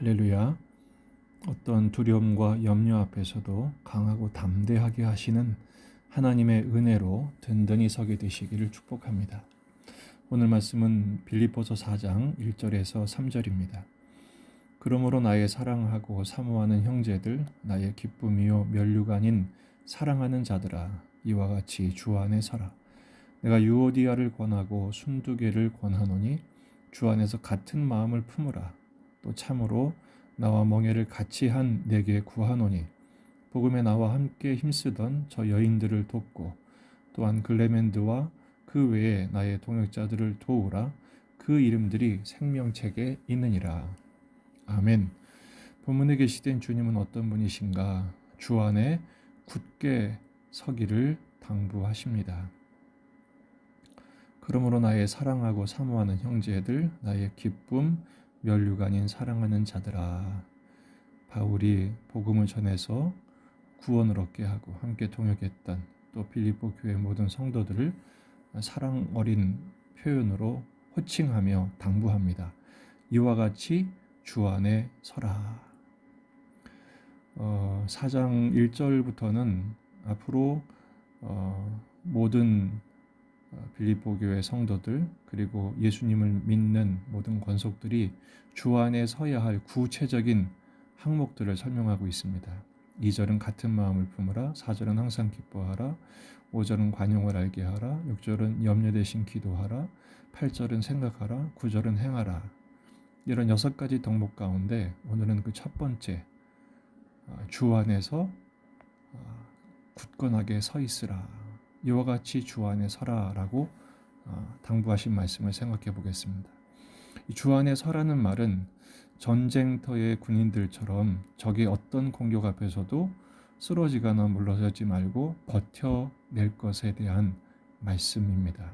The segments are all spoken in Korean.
할렐루야. 어떤 두려움과 염려 앞에서도 강하고 담대하게 하시는 하나님의 은혜로 든든히 서게 되시기를 축복합니다. 오늘 말씀은 빌립보서 4장 1절에서 3절입니다. 그러므로 나의 사랑하고 사모하는 형제들, 나의 기쁨이요 면류가 아닌 사랑하는 자들아, 이와 같이 주 안에 서라. 내가 유오디아를 권하고 순두개를 권하노니 주 안에서 같은 마음을 품으라. 또 참으로 나와 멍에를 같이 한 내게 구하노니 복음에 나와 함께 힘쓰던 저 여인들을 돕고 또한 글레멘드와 그 외에 나의 동역자들을 도우라. 그 이름들이 생명책에 있느니라. 아멘. 본문에 계시된 주님은 어떤 분이신가? 주 안에 굳게 서기를 당부하십니다. 그러므로 나의 사랑하고 사모하는 형제들, 나의 기쁨, 면류가 아닌 사랑하는 자들아. 바울이 복음을 전해서 구원을 얻게 하고 함께 동역했던 또 빌립보 교회 모든 성도들을 사랑 어린 표현으로 호칭하며 당부합니다. 이와 같이 주 안에 서라. 4장 1절부터는 앞으로 모든 빌립보 교회 성도들 그리고 예수님을 믿는 모든 권속들이 주 안에 서야 할 구체적인 항목들을 설명하고 있습니다. 2절은 같은 마음을 품으라, 4절은 항상 기뻐하라, 5절은 관용을 알게 하라, 6절은 염려 대신 기도하라, 8절은 생각하라, 9절은 행하라. 이런 6가지 덕목 가운데 오늘은 그 첫 번째 주 안에서 굳건하게 서 있으라. 이와 같이 주 안에 서라라고 당부하신 말씀을 생각해 보겠습니다. 주 안에 서라는 말은 전쟁터의 군인들처럼 적의 어떤 공격 앞에서도 쓰러지거나 물러서지 말고 버텨낼 것에 대한 말씀입니다.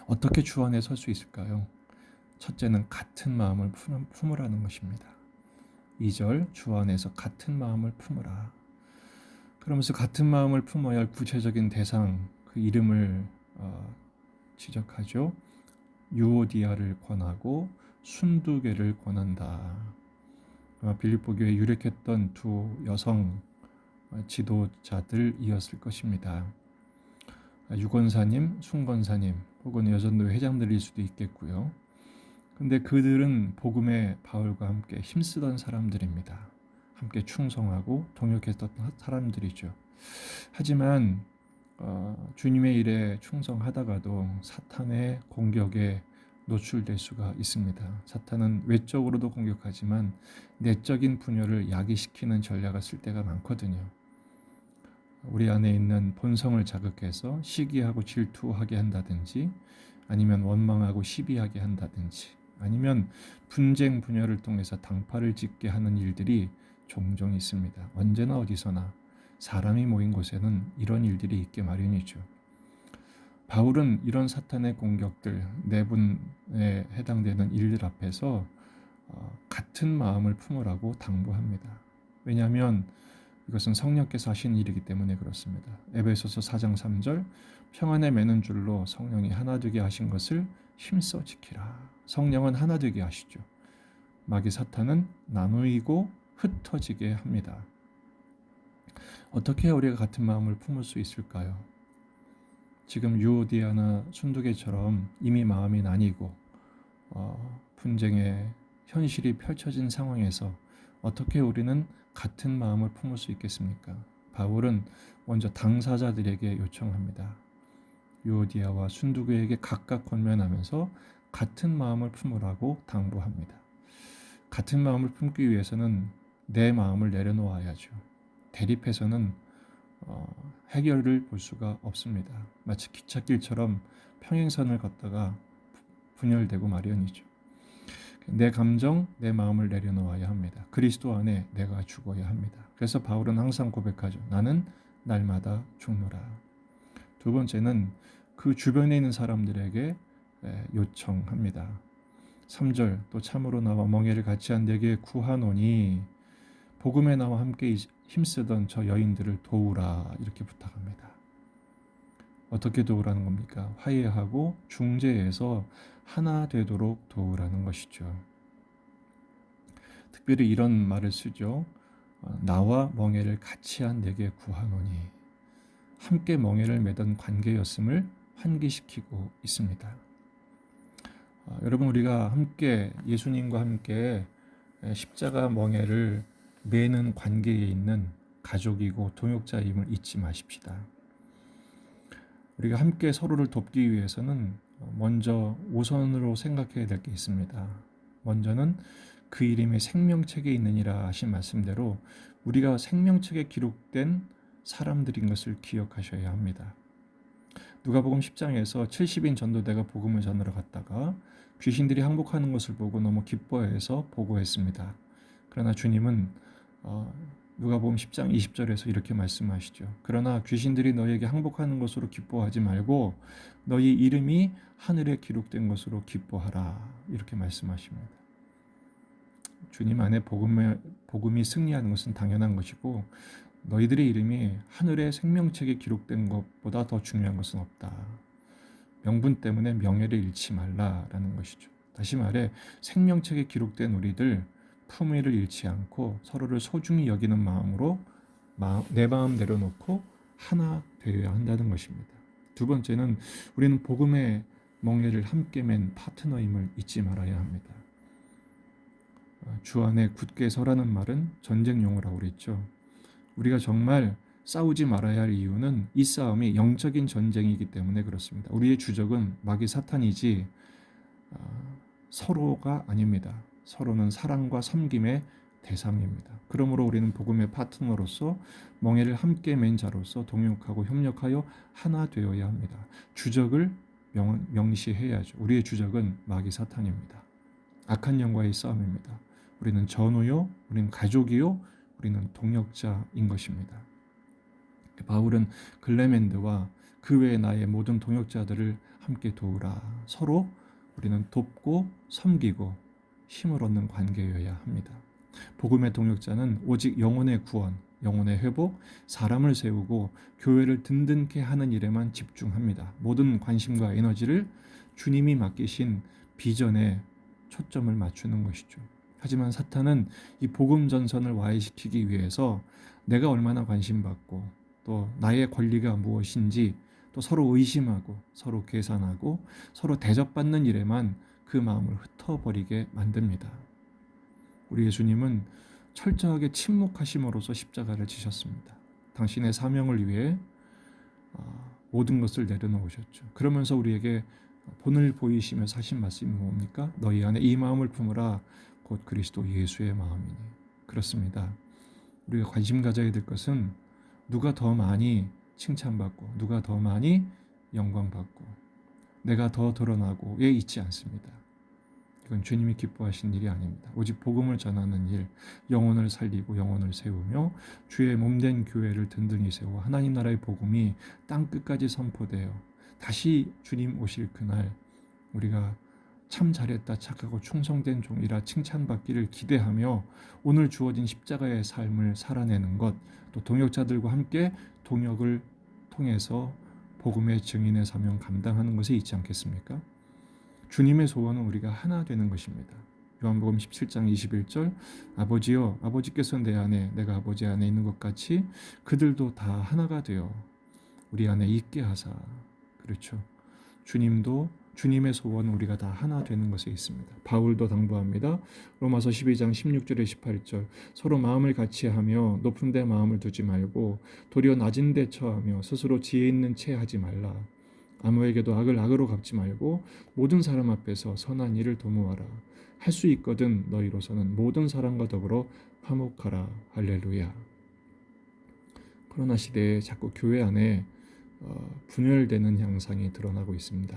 어떻게 주 안에 설 수 있을까요? 첫째는 같은 마음을 품으라는 것입니다. 2절 주 안에서 같은 마음을 품으라. 그러면서 같은 마음을 품어야 할 구체적인 대상, 그 이름을 지적하죠. 유오디아를 권하고 순두개를 권한다. 빌립보 교회에 유력했던 두 여성 지도자들이었을 것입니다. 유권사님, 순권사님 혹은 여전도회 회장들일 수도 있겠고요. 근데 그들은 복음의 바울과 함께 힘쓰던 사람들입니다. 함께 충성하고 동역했던 사람들이죠. 하지만 주님의 일에 충성하다가도 사탄의 공격에 노출될 수가 있습니다. 사탄은 외적으로도 공격하지만 내적인 분열을 야기시키는 전략을 쓸 때가 많거든요. 우리 안에 있는 본성을 자극해서 시기하고 질투하게 한다든지 아니면 원망하고 시비하게 한다든지 아니면 분쟁 분열을 통해서 당파를 짓게 하는 일들이 종종 있습니다. 언제나 어디서나 사람이 모인 곳에는 이런 일들이 있게 마련이죠. 바울은 이런 사탄의 공격들, 내분에 해당되는 일들 앞에서 같은 마음을 품으라고 당부합니다. 왜냐하면 이것은 성령께서 하신 일이기 때문에 그렇습니다. 에베소서 4장 3절 평안에 매는 줄로 성령이 하나 되게 하신 것을 힘써 지키라. 성령은 하나 되게 하시죠. 마귀 사탄은 나누이고 흩어지게 합니다. 어떻게 우리가 같은 마음을 품을 수 있을까요? 지금 유오디아나 순두개처럼 이미 마음이 나뉘고 분쟁의 현실이 펼쳐진 상황에서 어떻게 우리는 같은 마음을 품을 수 있겠습니까? 바울은 먼저 당사자들에게 요청합니다. 유오디아와 순두개에게 각각 권면하면서 같은 마음을 품으라고 당부합니다. 같은 마음을 품기 위해서는 내 마음을 내려놓아야죠. 대립해서는 해결을 볼 수가 없습니다. 마치 기찻길처럼 평행선을 걷다가 분열되고 마련이죠. 내 감정, 내 마음을 내려놓아야 합니다. 그리스도 안에 내가 죽어야 합니다. 그래서 바울은 항상 고백하죠. 나는 날마다 죽노라. 두 번째는 그 주변에 있는 사람들에게 요청합니다. 3절 또 참으로 나와 멍에를 같이 한 내게 구하노니 복음에 나와 함께 힘쓰던 저 여인들을 도우라 이렇게 부탁합니다. 어떻게 도우라는 겁니까? 화해하고 중재해서 하나 되도록 도우라는 것이죠. 특별히 이런 말을 쓰죠. 나와 멍에를 같이 한 내게 구하노니. 함께 멍에를 매던 관계였음을 환기시키고 있습니다. 여러분, 우리가 함께 예수님과 함께 십자가 멍에를 매는 관계에 있는 가족이고 동역자임을 잊지 마십시다. 우리가 함께 서로를 돕기 위해서는 먼저 우선으로 생각해야 될 게 있습니다. 먼저는 그 이름이 생명책에 있느니라 하신 말씀대로 우리가 생명책에 기록된 사람들인 것을 기억하셔야 합니다. 누가복음 10장에서 70인 전도대가 복음을 전하러 갔다가 귀신들이 항복하는 것을 보고 너무 기뻐해서 보고했습니다. 그러나 주님은 누가복음 10장 20절에서 이렇게 말씀하시죠. 그러나 귀신들이 너희에게 항복하는 것으로 기뻐하지 말고 너희 이름이 하늘에 기록된 것으로 기뻐하라. 이렇게 말씀하십니다. 주님 안에 복음이 승리하는 것은 당연한 것이고 너희들의 이름이 하늘의 생명책에 기록된 것보다 더 중요한 것은 없다. 명분 때문에 명예를 잃지 말라라는 것이죠. 다시 말해 생명책에 기록된 우리들 품위를 잃지 않고 서로를 소중히 여기는 마음으로 내 마음 내려놓고 하나 되어야 한다는 것입니다. 두 번째는 우리는 복음의 멍에를 함께 맨 파트너임을 잊지 말아야 합니다. 주 안에 굳게 서라는 말은 전쟁 용어라고 그랬죠. 우리가 정말 싸우지 말아야 할 이유는 이 싸움이 영적인 전쟁이기 때문에 그렇습니다. 우리의 주적은 마귀 사탄이지 서로가 아닙니다. 서로는 사랑과 섬김의 대상입니다. 그러므로 우리는 복음의 파트너로서 멍에를 함께 맨 자로서 동역하고 협력하여 하나 되어야 합니다. 주적을 명시해야죠. 우리의 주적은 마귀 사탄입니다. 악한 영과의 싸움입니다. 우리는 전우요, 우리는 가족이요, 우리는 동역자인 것입니다. 바울은 글레멘드와 그 외의 나의 모든 동역자들을 함께 도우라. 서로 우리는 돕고 섬기고 힘을 얻는 관계여야 합니다. 복음의 동역자는 오직 영혼의 구원, 영혼의 회복, 사람을 세우고 교회를 든든케 하는 일에만 집중합니다. 모든 관심과 에너지를 주님이 맡기신 비전에 초점을 맞추는 것이죠. 하지만 사탄은 이 복음 전선을 와해시키기 위해서 내가 얼마나 관심받고 또 나의 권리가 무엇인지 또 서로 의심하고 서로 계산하고 서로 대접받는 일에만 그 마음을 흩어버리게 만듭니다. 우리 예수님은 철저하게 침묵하심으로써 십자가를 지셨습니다. 당신의 사명을 위해 모든 것을 내려놓으셨죠. 그러면서 우리에게 본을 보이시면서 하신 말씀이 뭡니까? 너희 안에 이 마음을 품으라 곧 그리스도 예수의 마음이니. 그렇습니다. 우리가 관심 가져야 될 것은 누가 더 많이 칭찬받고 누가 더 많이 영광받고 내가 더 드러나고에 있지 않습니다. 이건 주님이 기뻐하신 일이 아닙니다. 오직 복음을 전하는 일, 영혼을 살리고 영혼을 세우며 주의 몸된 교회를 든든히 세워 하나님 나라의 복음이 땅 끝까지 선포되어 다시 주님 오실 그날 우리가 참 잘했다 착하고 충성된 종이라 칭찬받기를 기대하며 오늘 주어진 십자가의 삶을 살아내는 것, 또 동역자들과 함께 동역을 통해서 복음의 증인의 사명 감당하는 것에 있지 않겠습니까? 주님의 소원은 우리가 하나 되는 것입니다. 요한복음 17장 21절 아버지여 아버지께서 내 안에 내가 아버지 안에 있는 것 같이 그들도 다 하나가 되어 우리 안에 있게 하사. 그렇죠. 주님도 주님의 소원은 우리가 다 하나 되는 것에 있습니다. 바울도 당부합니다. 로마서 12장 16절에 18절 서로 마음을 같이 하며 높은 데 마음을 두지 말고 도리어 낮은 데 처하며 스스로 지혜 있는 채 하지 말라. 아무에게도 악을 악으로 갚지 말고 모든 사람 앞에서 선한 일을 도모하라. 할 수 있거든 너희로서는 모든 사람과 더불어 화목하라. 할렐루야. 코로나 시대에 자꾸 교회 안에 분열되는 양상이 드러나고 있습니다.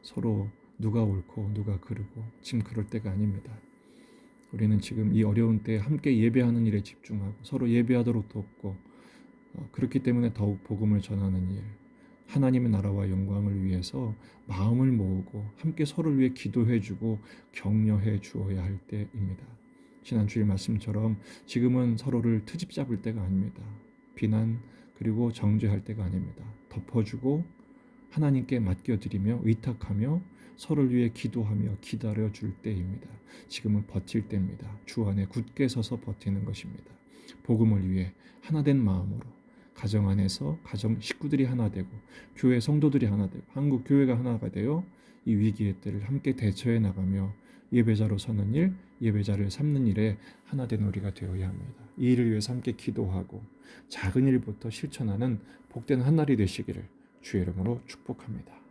서로 누가 옳고 누가 그르고 지금 그럴 때가 아닙니다. 우리는 지금 이 어려운 때에 함께 예배하는 일에 집중하고 서로 예배하도록 돕고 그렇기 때문에 더욱 복음을 전하는 일, 하나님의 나라와 영광을 위해서 마음을 모으고 함께 서로를 위해 기도해주고 격려해 주어야 할 때입니다. 지난 주일 말씀처럼 지금은 서로를 트집 잡을 때가 아닙니다. 비난 그리고 정죄할 때가 아닙니다. 덮어주고 하나님께 맡겨드리며 의탁하며 서로를 위해 기도하며 기다려줄 때입니다. 지금은 버틸 때입니다. 주 안에 굳게 서서 버티는 것입니다. 복음을 위해 하나된 마음으로 가정 안에서 가정 식구들이 하나 되고 교회 성도들이 하나 되고 한국 교회가 하나가 되어 이 위기의 때를 함께 대처해 나가며 예배자로 서는 일, 예배자를 삼는 일에 하나 된 우리가 되어야 합니다. 이 일을 위해서 함께 기도하고 작은 일부터 실천하는 복된 한 날이 되시기를 주의 이름으로 축복합니다.